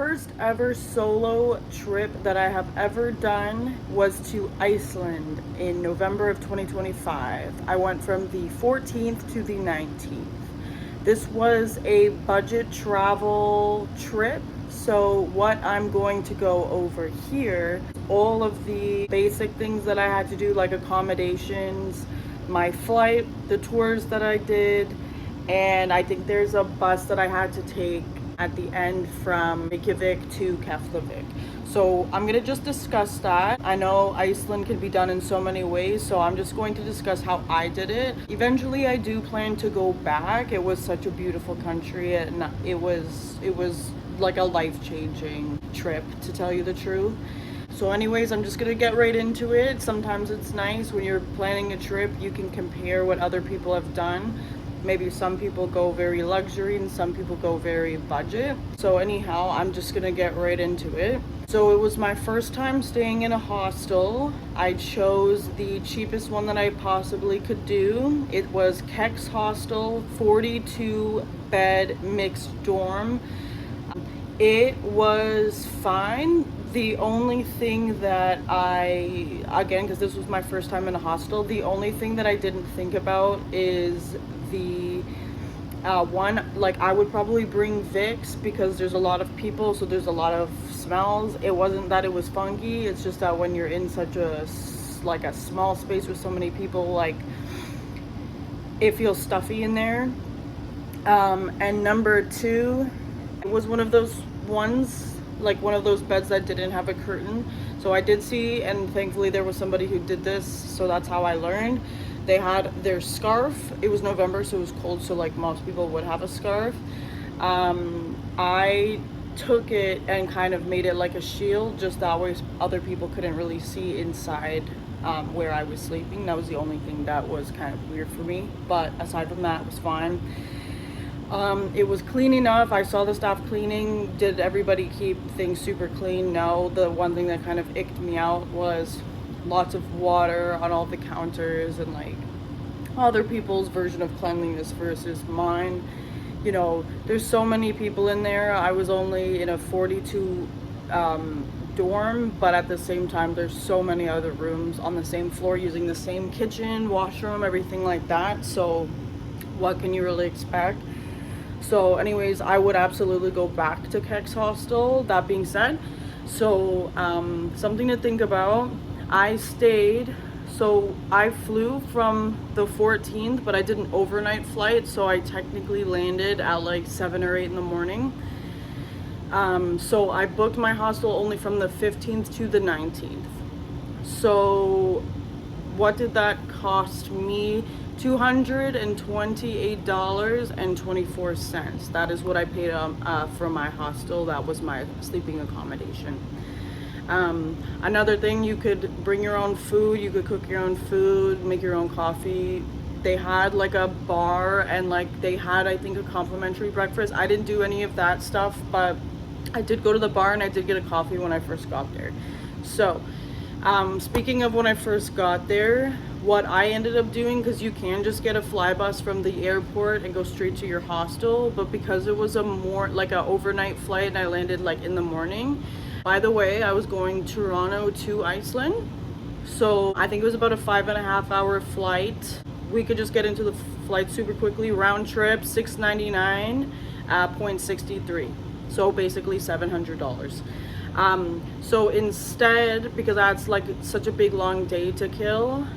first ever solo trip that I have ever done was to Iceland in November of 2025. I went from the 14th to the 19th. This was a budget travel trip. So what I'm going to go over here, all of the basic things that I had to do, like accommodations, my flight, the tours that I did, and I think there's a bus that I had to take at the end from Reykjavik to Keflavik. So I'm gonna just discuss that. I know Iceland can be done in so many ways, so I'm just going to discuss how I did it. Eventually I do plan to go back. It was such a beautiful country, and it was like a life-changing trip, to tell you the truth. So anyways, I'm just gonna get right into it. Sometimes it's nice when you're planning a trip, you can compare what other people have done. Maybe some people go very luxury and some people go very budget. So anyhow, I'm just gonna get right into it. So it was my first time staying in a hostel. I chose the cheapest one that I possibly could do. It was Kex Hostel, 42 bed mixed dorm. It was fine. The only thing that again, because this was my first time in a hostel, the only thing that I didn't think about is the one, like I would probably bring Vicks because there's a lot of people, so there's a lot of smells. It wasn't that it was funky, it's just that when you're in such a small space with so many people, like it feels stuffy in there. And number two, it was one of those ones, like one of those beds that didn't have a curtain. So I did see, and thankfully there was somebody who did this, so that's how I learned. They had their scarf. It was November, so it was cold, so like most people would have a scarf. I took it and kind of made it like a shield, just that way other people couldn't really see inside where I was sleeping. That was the only thing that was kind of weird for me, but aside from that, it was fine. It was clean enough. I saw the staff cleaning. Did everybody keep things super clean? No. The one thing that kind of icked me out was lots of water on all the counters and like other people's version of cleanliness versus mine. You know, there's so many people in there. I was only in a 42 dorm, but at the same time there's so many other rooms on the same floor using the same kitchen, washroom, everything like that. So what can you really expect? So anyways, I would absolutely go back to Kex Hostel. That being said, so something to think about. I stayed, so I flew from the 14th, but I did an overnight flight, so I technically landed at like 7 or 8 in the morning. So I booked my hostel only from the 15th to the 19th. So what did that cost me? $228.24. That is what I paid for my hostel. That was my sleeping accommodation. Another thing, you could bring your own food, you could cook your own food, make your own coffee. They had like a bar, and like they had, I think, a complimentary breakfast. I didn't do any of that stuff, but I did go to the bar and I did get a coffee when I first got there. So speaking of when I first got there, what I ended up doing, because you can just get a Flybus from the airport and go straight to your hostel, but because it was a more like an overnight flight and I landed like in the morning. By the way, I was going Toronto to Iceland, so I think it was about a 5.5 hour flight. We could just get into the flight super quickly. Round trip $699.63, so basically $700. So instead, because that's like such a big long day to kill,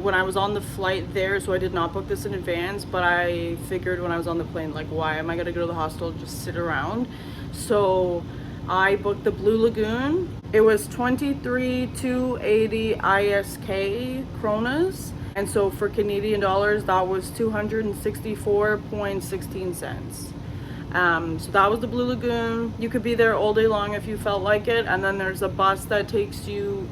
when I was on the flight there, so I did not book this in advance, but I figured when I was on the plane, like, why am I gonna go to the hostel and just sit around? So I booked the Blue Lagoon. It was 23,280 ISK kronas, and so for Canadian dollars that was 264.16 cents. So that was the Blue Lagoon. You could be there all day long if you felt like it, and then there's a bus that takes you,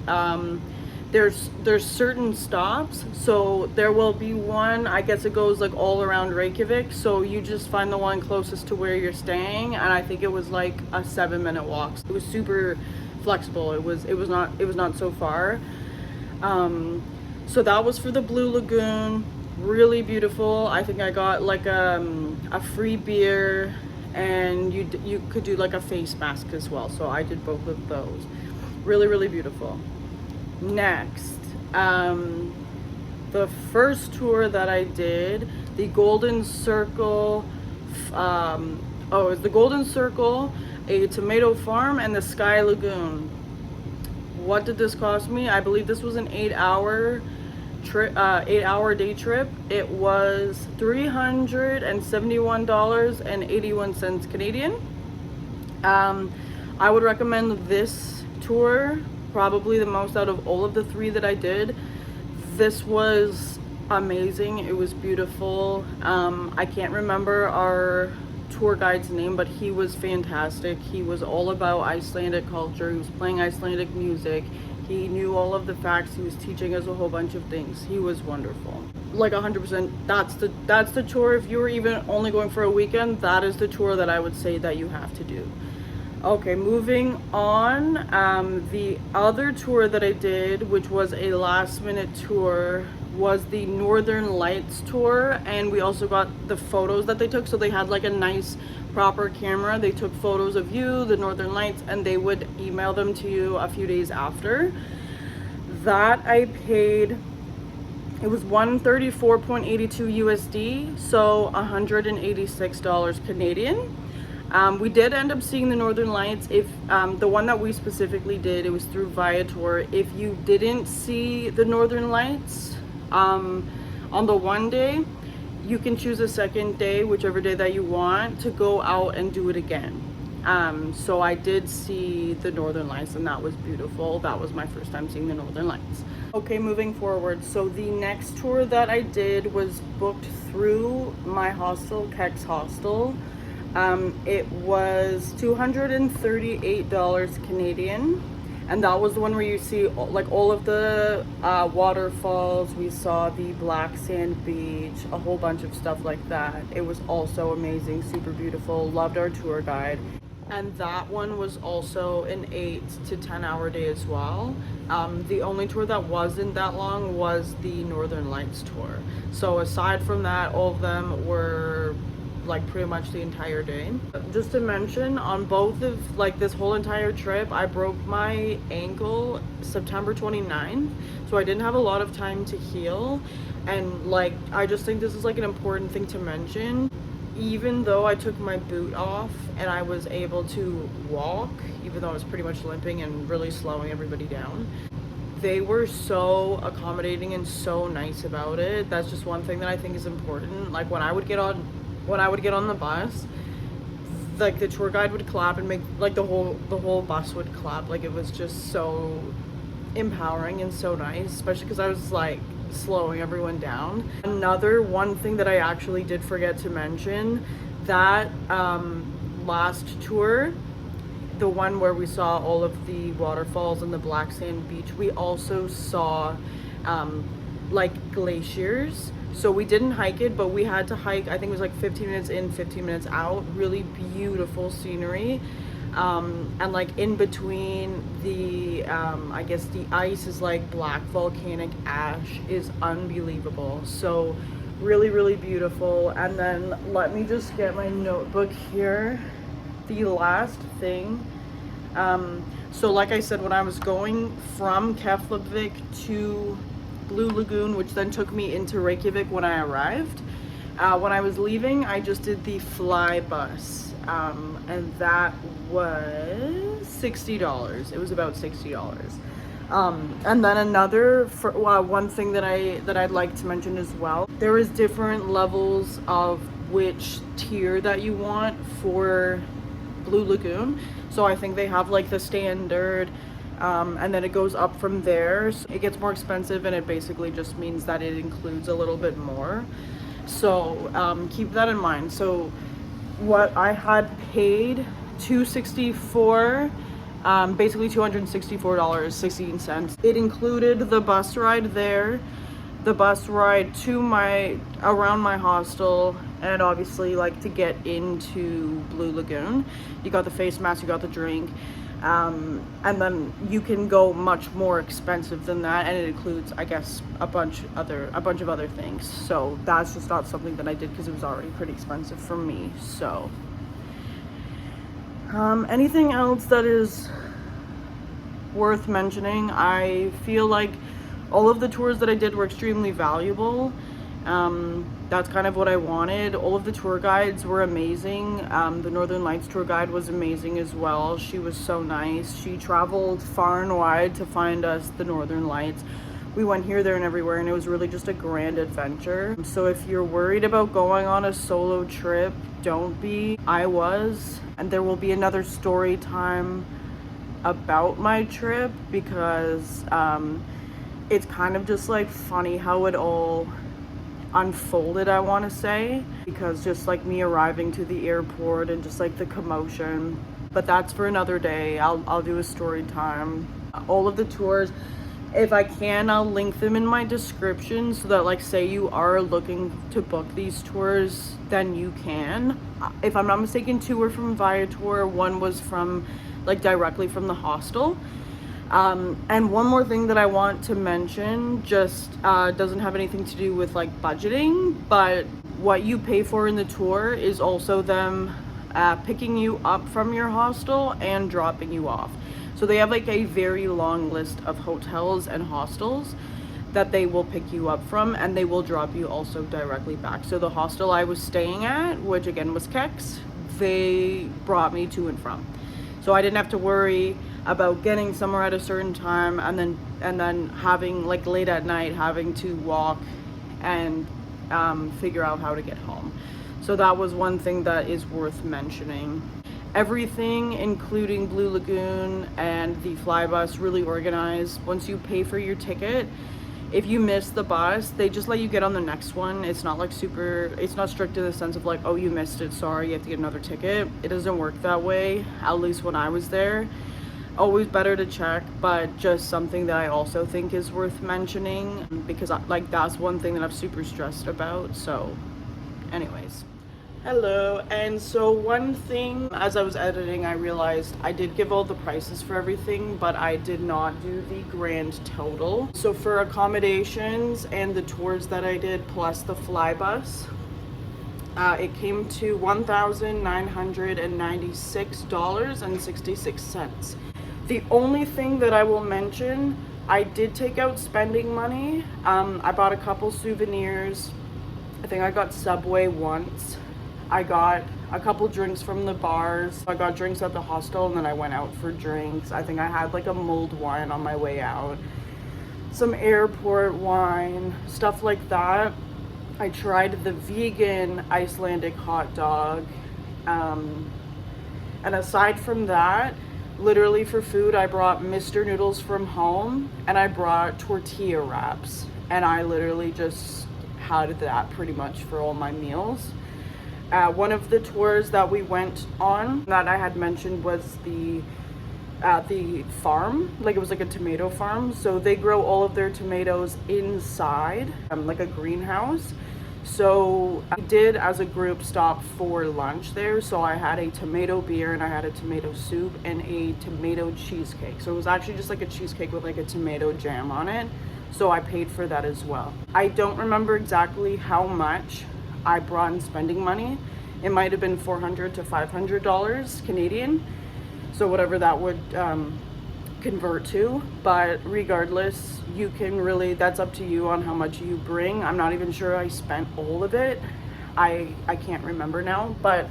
there's certain stops, so there will be one, I guess it goes like all around Reykjavik, so you just find the one closest to where you're staying, and I think it was like a 7-minute walk. It was super flexible. It was not so far. So that was for the Blue Lagoon. Really beautiful. I think I got like a free beer and you could do like a face mask as well. So I did both of those. Really, really beautiful. Next, the first tour that I did, the Golden Circle, it was the Golden Circle, a tomato farm, and the Sky Lagoon. What did this cost me? I believe this was an 8-hour trip, 8-hour day trip. It was $371.81 Canadian. I would recommend this tour probably the most out of all of the 3 that I did. This was amazing. It was beautiful. I can't remember our tour guide's name, but he was fantastic. He was all about Icelandic culture. He was playing Icelandic music. He knew all of the facts. He was teaching us a whole bunch of things. He was wonderful. Like 100%, that's the tour. If you were even only going for a weekend, that is the tour that I would say that you have to do. Okay, moving on. The other tour that I did, which was a last minute tour, was the Northern Lights tour, and we also got the photos that they took. So they had like a nice proper camera. They took photos of you, the Northern Lights, and they would email them to you a few days after. That I paid, it was $134.82 USD, so $186 Canadian. We did end up seeing the Northern Lights. If the one that we specifically did, it was through Viator. If you didn't see the Northern Lights on the one day, you can choose a second day, whichever day that you want, to go out and do it again. So I did see the Northern Lights, and that was beautiful. That was my first time seeing the Northern Lights. Okay, moving forward. So the next tour that I did was booked through my hostel, Kex Hostel. It was $238 Canadian, and that was the one where you see like all of the waterfalls. We saw the black sand beach, a whole bunch of stuff like that. It was also amazing, super beautiful. Loved our tour guide. And that one was also an 8 to 10 hour day as well. The only tour that wasn't that long was the Northern Lights tour. So aside from that, all of them were like pretty much the entire day. Just to mention, on both of like this whole entire trip, I broke my ankle September 29th, so I didn't have a lot of time to heal. And like, I just think this is like an important thing to mention. Even though I took my boot off and I was able to walk, even though I was pretty much limping and really slowing everybody down, they were so accommodating and so nice about it. That's just one thing that I think is important. Like when I would get on the bus, like the tour guide would clap and make like the whole bus would clap. Like it was just so empowering and so nice, especially because I was like slowing everyone down. Another one thing that I actually did forget to mention, that last tour, the one where we saw all of the waterfalls and the black sand beach, we also saw like glaciers. So we didn't hike it, but we had to hike, I think it was like 15 minutes in, 15 minutes out. Really beautiful scenery. And like in between the, I guess the ice is like black volcanic ash, is unbelievable. So really, really beautiful. And then let me just get my notebook here. The last thing. So like I said, when I was going from Keflavik to Blue Lagoon, which then took me into Reykjavik when I arrived. When I was leaving, I just did the Flybus, and that was $60. It was about $60. And then another one thing that I'd like to mention as well. There is different levels of which tier that you want for Blue Lagoon. So I think they have like the standard. And then it goes up from there. So it gets more expensive, and it basically just means that it includes a little bit more. So keep that in mind. So what I had paid, $264, basically $264.16. It included the bus ride there, the bus ride to around my hostel, and obviously like to get into Blue Lagoon. You got the face mask, you got the drink. And then you can go much more expensive than that, and it includes, I guess, a bunch of other things. So that's just not something that I did because it was already pretty expensive for me. So Anything else that is worth mentioning? I feel like all of the tours that I did were extremely valuable. That's kind of what I wanted. All of the tour guides were amazing. The Northern Lights tour guide was amazing as well. She was so nice. She traveled far and wide to find us the Northern Lights. We went here, there, and everywhere, and it was really just a grand adventure. So if you're worried about going on a solo trip, don't be. I was. And there will be another story time about my trip, because it's kind of just like funny how it all unfolded, I want to say, because just like me arriving to the airport and just like the commotion. But that's for another day. I'll do a story time. All of the tours, if I can, I'll link them in my description, so that like say you are looking to book these tours, then you can. If I'm not mistaken, 2 were from Viator, 1 was from like directly from the hostel. And one more thing that I want to mention, just doesn't have anything to do with like budgeting, but what you pay for in the tour is also them picking you up from your hostel and dropping you off. So they have like a very long list of hotels and hostels that they will pick you up from, and they will drop you also directly back. So the hostel I was staying at, which again was Kex, they brought me to and from. So I didn't have to worry about getting somewhere at a certain time and then having like late at night having to walk and figure out how to get home. So that was one thing that is worth mentioning. Everything, including Blue Lagoon and the Flybus, really organized. Once you pay for your ticket, if you miss the bus, they just let you get on the next one. It's not like it's not strict in the sense of like, oh, you missed it, sorry, you have to get another ticket. It doesn't work that way, at least when I was there. Always better to check, but just something that I also think is worth mentioning, because like that's one thing that I'm super stressed about. So anyways, hello. And so one thing, as I was editing, I realized I did give all the prices for everything, but I did not do the grand total. So for accommodations and the tours that I did plus the Flybus, it came to $1,996.66. The only thing that I will mention, I did take out spending money. I bought a couple souvenirs. I think I got Subway once. I got a couple drinks from the bars. I got drinks at the hostel and then I went out for drinks. I think I had like a mulled wine on my way out. Some airport wine, stuff like that. I tried the vegan Icelandic hot dog. And aside from that, literally for food, I brought Mr. Noodles from home and I brought tortilla wraps. And I literally just had that pretty much for all my meals. One of the tours that we went on that I had mentioned was the farm. Like it was like a tomato farm. So they grow all of their tomatoes inside, like a greenhouse. So I did, as a group, stop for lunch there. So I had a tomato beer and I had a tomato soup and a tomato cheesecake. So it was actually just like a cheesecake with like a tomato jam on it. So I paid for that as well. I don't remember exactly how much I brought in spending money. It might have been $400 to $500 Canadian. So whatever that would convert to, but regardless, you can really, that's up to you on how much you bring. I'm not even sure I spent all of it. I can't remember now, but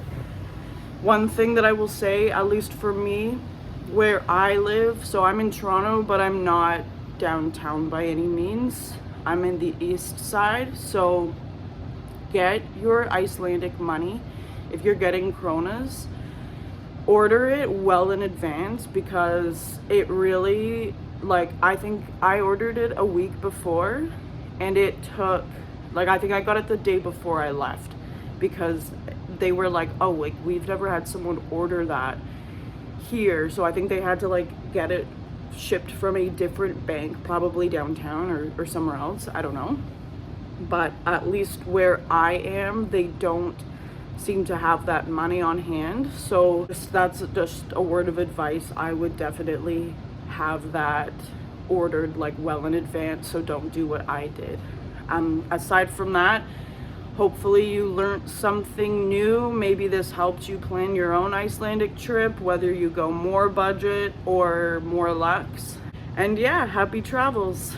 one thing that I will say, at least for me, where I live, so I'm in Toronto, but I'm not downtown by any means. I'm in the east side, so get your Icelandic money. If you're getting kronas, order it well in advance, because it really, like, I think I ordered it a week before and it took, like, I think I got it the day before I left, because they were like, oh, like, we've never had someone order that here. So I think they had to like get it shipped from a different bank, probably downtown or somewhere else, I don't know. But at least where I am, they don't seem to have that money on hand. So that's just a word of advice. I would definitely have that ordered like well in advance, so don't do what I did. Aside from that, Hopefully you learned something new. Maybe this helped you plan your own Icelandic trip, whether you go more budget or more luxe. And yeah, happy travels.